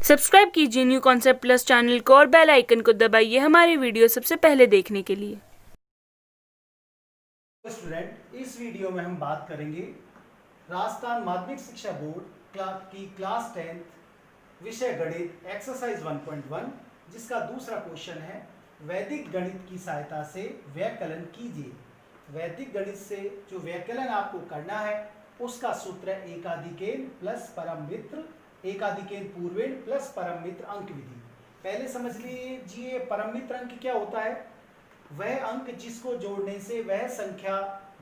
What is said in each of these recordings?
Subscribe कीजिए new concept plus channel को और बेल आइकन को दबाइए हमारे वीडियो सबसे पहले देखने के लिए। स्टूडेंट, इस वीडियो में हम बात करेंगे राजस्थान माध्यमिक शिक्षा बोर्ड की क्लास 10th विषय गणित एक्सरसाइज 1.1 जिसका दूसरा क्वेश्चन है वैदिक गणित की सहायता से व्यवकलन कीजिए। वैदिक गणित से जो व्यवकलन आपको करना है उसका सूत्र है एकाधिकेन प्लस परम मित्र एकाधिकेन पूर्वेण प्लस परम मित्र अंक विधि। पहले समझ लीजिए परम मित्र अंक क्या होता है। वह अंक जिसको जोड़ने से वह संख्या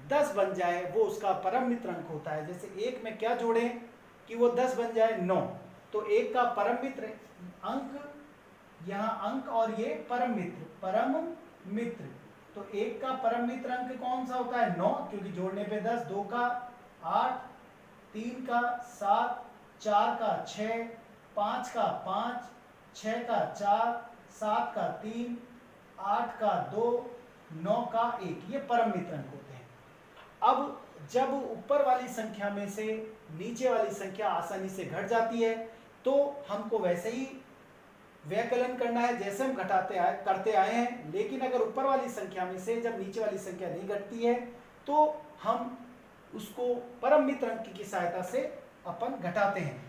10 बन जाए वो उसका परम मित्र अंक होता है। जैसे एक में क्या जोड़ें कि वो 10 बन जाए 9, तो एक का परम मित्र अंक, यहाँ अंक और ये परम मित्र, तो एक का परम मित्र अंक कौन सा होता है 9, क्योंकि जोड़ने पे 10, 2 का 8, 3 का 7, 4 का 6, 5 का 5, 6 का 4, 7 का 3, 8 का 2, 9 का 1, ये परम मित्र अंक होते हैं। अब जब ऊपर वाली संख्या में से नीचे वाली संख्या आसानी से घट जाती है तो हमको वैसे ही व्यवकलन करना है जैसे हम करते आए हैं। लेकिन अगर ऊपर वाली संख्या में से जब नीचे वाली संख्या नहीं घटती है तो हम उसको परम मित्र अंक की सहायता से अपन घटाते हैं।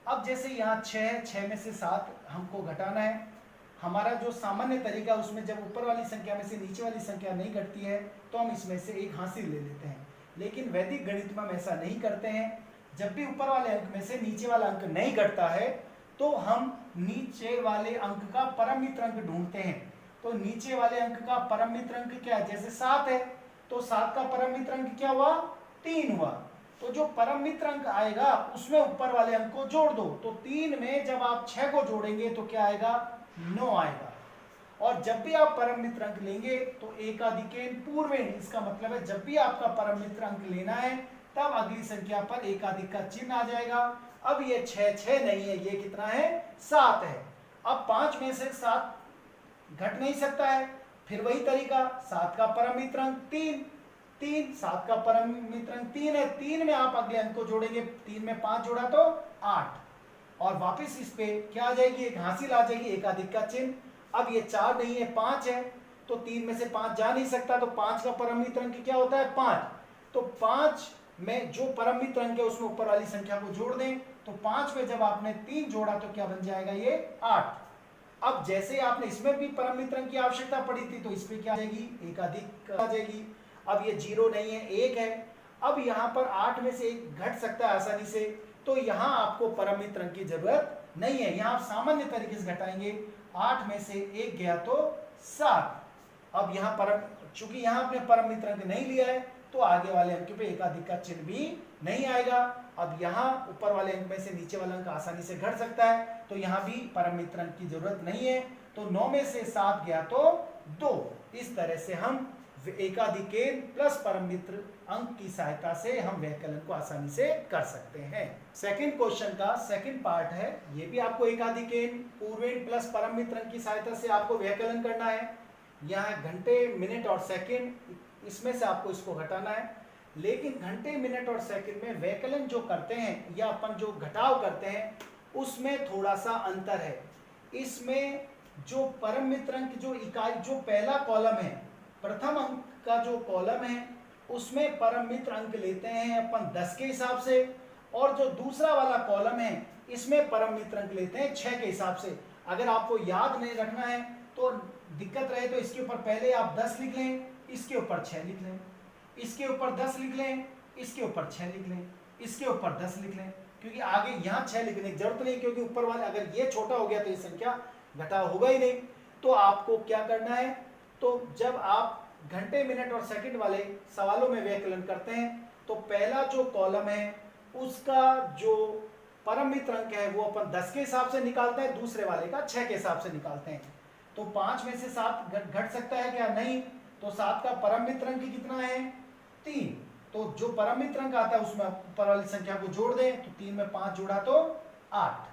अब जैसे यहाँ 6 में से 7 हमको घटाना है। हमारा जो सामान्य तरीका उसमें जब ऊपर वाली संख्या में से नीचे वाली संख्या नहीं घटती है तो हम इसमें से एक हासिल ले लेते हैं। लेकिन वैदिक गणित में हम ऐसा नहीं करते हैं। जब भी ऊपर वाले अंक में से नीचे वाला अंक नहीं घटता है तो हम नीचे वाले अंक का परम मित्र अंक ढूंढते हैं। तो नीचे वाले अंक का परम मित्र अंक क्या है, जैसे 7 है तो 7 का परम मित्र अंक क्या हुआ, 3 हुआ। तो जो परम मित्र अंक आएगा उसमें ऊपर वाले अंक को जोड़ दो। तो 3 में जब आप 6 को जोड़ेंगे तो क्या आएगा, 9 आएगा। और जब भी आप परम मित्र अंक लेंगे तो एकाधिकेन पूर्वेण, इसका मतलब है जब भी आपका परम मित्र अंक लेना है तब अगली संख्या पर एकाधिक का चिन्ह आ जाएगा। अब ये 6 नहीं है, ये कितना है, 7 है। अब 5 में से 7 घट नहीं सकता है, फिर वही तरीका, 7 का परम मित्र अंक 3, 7 का परम मित्र अंक 3 है। 3 में आप अगले अंक को जोड़ेंगे, 3 में 5 जोड़ा तो 8, और वापस इस पे क्या आ जाएगी, एक हासिल आ जाएगी, एकाधिक का चिन्ह। अब ये 4 नहीं है, 5 है, तो 3 में से 5 जा नहीं सकता, तो 5 का परम मित्र अंक क्या होता है, 5। तो 5 में जो परम मित्र अंक है उसमें ऊपर वाली संख्या को जोड़ दें, तो 5 में जब आपने 3 जोड़ा तो क्या बन जाएगा, ये 8। अब जैसे आपने इसमें भी परम मित्र अंक की आवश्यकता पड़ी थी तो इस पे क्या आ जाएगी, एकाधिक आ जाएगी। अब ये 0 नहीं है, 1 है। अब यहाँ पर 8 में से 1 घट सकता है आसानी से, तो यहाँ आपको परम मित्र अंक की जरूरत नहीं है। यहाँ आप सामान्य तरीके से घटाएंगे, 8 में से 1 गया तो 7। अब यहाँ चूंकि यहाँ आपने परम मित्र अंक नहीं लिया है तो आगे वाले अंक पे एकाधिक का चिन्ह भी नहीं आएगा। अब यहाँ ऊपर वाले अंक में से नीचे वाला अंक आसानी से घट सकता है, तो यहाँ भी परम मित्र अंक की जरूरत नहीं है। तो 9 में से 7 गया तो 2। इस तरह से हम एकाधिकेन प्लस परम मित्र अंक की सहायता से हम व्यवकलन को आसानी से कर सकते हैं। सेकंड क्वेश्चन का सेकंड पार्ट है, ये भी आपको एकाधिकेन पूर्वेण प्लस परम मित्र अंक की सहायता से आपको व्यवकलन करना है। यहाँ घंटे, मिनट और सेकंड, इसमें से आपको इसको घटाना है। लेकिन घंटे, मिनट और सेकंड में व्यवकलन जो करते हैं या अपन जो घटाव करते हैं उसमें थोड़ा सा अंतर है। इसमें जो परम मित्र अंक जो इकाई, जो पहला कॉलम है, प्रथम अंक का जो कॉलम है उसमें परम मित्र अंक लेते हैं अपन 10 के हिसाब से, और जो दूसरा वाला कॉलम है इसमें परम मित्र अंक लेते हैं 6 के हिसाब से। अगर आपको याद नहीं रखना है तो दिक्कत रहे तो इसके ऊपर पहले आप 10 लिख लें, इसके ऊपर 6 लिख लें, इसके ऊपर 10 लिख लें, इसके ऊपर 6 लिख लें, इसके ऊपर 10 लिख लें, क्योंकि आगे यहाँ 6 लिखने की जरूरत नहीं, क्योंकि ऊपर वाले अगर ये छोटा हो गया तो ये संख्या घटाव होगा ही नहीं। तो आपको क्या करना है, तो जब आप घंटे, मिनट और सेकंड वाले सवालों में व्यवकलन करते हैं तो पहला जो कॉलम है उसका जो परम मित्र अंक है वो अपन 10 के हिसाब से निकालते हैं, दूसरे वाले का 6 के हिसाब से निकालते हैं। तो 5 में से 7 घट सकता है क्या, नहीं। तो 7 का परम मित्र अंक कितना है, 3। तो जो परम मित्र अंक आता है उसमें ऊपर वाली संख्या को जोड़ दें, तो 3 में 5 जोड़ा तो 8।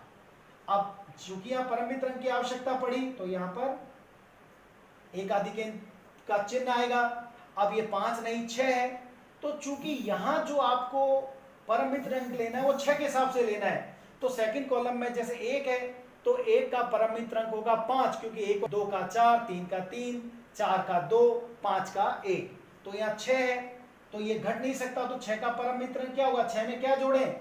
अब चूंकि यहाँ परम मित्र अंक की आवश्यकता पड़ी तो यहाँ पर एकाधिकेन का चिन्ह आएगा। अब ये 5 नहीं 6 है, तो चूंकि यहाँ जो आपको परम मित्र अंक लेना है वो 6 के हिसाब से लेना है, तो सेकंड कॉलम में जैसे 1 है तो 1 का परम मित्रांक होगा 5, क्योंकि 1 2 का 4, 3 का 3, 4 का 2, 5 का 1, तो यहाँ 6 है, तो ये घट नहीं सकता, तो 6 का परम मित्रांक क्या होगा, 6 में क्या जोड़ें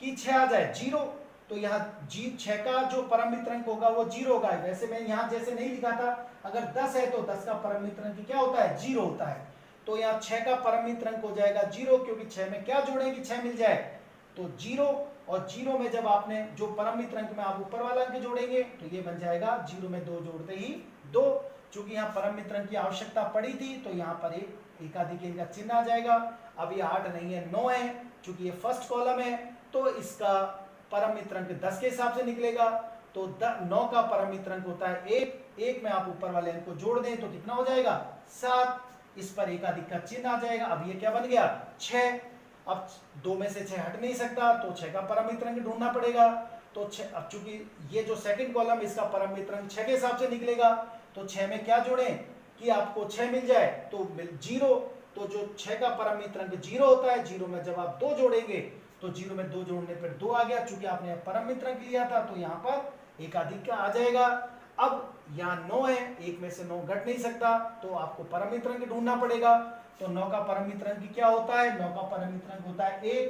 कि 6 आ जाए, 0। तो यहाँ 6 का जो परम मित्रांक होगा वो 0 होगा। वैसे मैं यहाँ जैसे नहीं लिखा था, अगर 10 है तो 10 का परम मित्रांक क्या होता है, 0 होता है। तो यहाँ 6 का परम मित्रांक हो जाएगा 0, क्योंकि 6 में क्या जोड़ें कि 6 मिल जाए, तो 0। और 0 में जब आपने जो परम मित्रांक में आप ऊपर वाला अंक जोड़ेंगे तो ये बन जाएगा 0 में 2 जोड़ते ही 2। चूंकि यहाँ परम मित्रांक की आवश्यकता पड़ी थी तो यहाँ पर एक एकाधिक का चिन्ह आ जाएगा। अब ये 8 नहीं है, 9 है, चूंकि ये फर्स्ट कॉलम है तो इसका परम मित्रांक 10 के हिसाब से निकलेगा। तो 9 का परम मित्रांक होता है 1, 1 में आप ऊपर वाले अंक को जोड़ दें तो कितना हो जाएगा, 7। इस पर एकाधिक का चिन्ह आ जाएगा। अब ये क्या बन गया, 6। अब 2 में से 6 हट नहीं सकता, तो 6 का परम मित्रांक ढूंढना पड़ेगा। तो 6, अब चूंकि ये जो सेकंड कॉलम इसका परम मित्रांक 6 के हिसाब से निकलेगा, तो 6 में क्या जोड़ें कि आपको 6 मिल जाए, तो 0। तो जो 6 का परम मित्रांक 0 होता है, 0 में जब आप 2 जोड़ेंगे तो 0 में 2 जोड़ने पर 2 आ गया। चूंकि आपने परम मित्रांक लिया था तो यहाँ पर एकाधिक का आ जाएगा। अब यहाँ 9 है, 1 में से 9 घट नहीं सकता, तो आपको परम मित्रांक ढूंढना पड़ेगा। तो 9 का परम मित्रांक क्या होता है, 9 का परम मित्रांक होता है 1।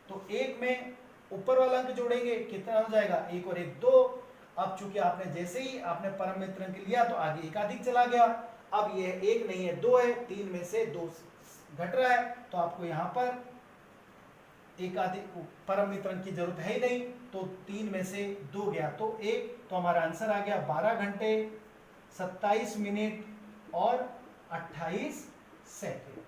तो 1 में ऊपर वाला अंक जोड़ेंगे, कितना हो जाएगा, 1 और 1 2। अब चूंकि आपने जैसे ही आपने परम मित्रांक लिया तो आगे एकाधिक चला गया। अब ये 1 नहीं है, 2 है, 3 में से 2 घट रहा है, तो आपको यहाँ पर एकाधिक परम मित्रांक की जरूरत है ही नहीं, तो 3 में से 2 गया तो 1। तो हमारा आंसर आ गया 12 घंटे 27 मिनट और 28 सेकंड।